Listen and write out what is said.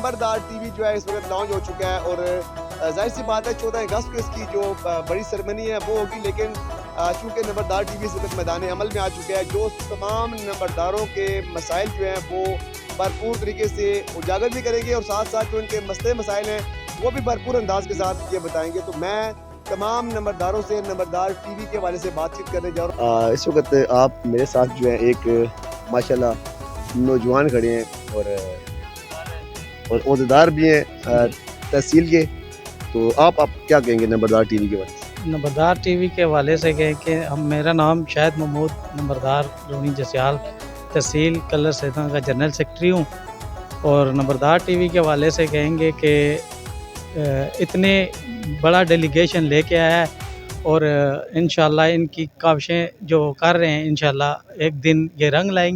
नंबरदार TV जो है इस वक्त लॉन्च हो चुका है और जाहिर सी बात है 14 अगस्त को इसकी जो बड़ी सेरेमनी है वो होगी, लेकिन चूँकि नंबरदार टीवी इस वक्त मैदान अमल में आ चुका है, जो तमाम नंबरदारों के मसाइल जो हैं वो भरपूर तरीके से उजागर भी करेंगे और साथ साथ जो इनके मसले मसाइल हैं वो भी भरपूर अंदाज के साथ ये बताएंगे। तो मैं तमाम नंबरदारों से नंबरदार टीवी के हवाले से बातचीत करने जा रहा हूँ। इस वक्त आप मेरे साथ जो है एक माशाल्लाह नौजवान खड़े हैं और ओहदेदार भी हैं तहसील के। तो आप क्या कहेंगे नंबरदार टीवी के बारे में? नंबरदार टीवी के हवाले से कहें कि मेरा नाम शाहिद महमूद नंबरदार रोनी जसियाल तहसील कलर सैदा का जनरल सेक्रेटरी हूँ। और नंबरदार टीवी के हवाले से कहेंगे कि इतने बड़ा डेलीगेशन लेके आया है और इंशाल्लाह इनकी काविशें जो कर रहे हैं इंशाल्लाह एक दिन ये रंग लाएंगे।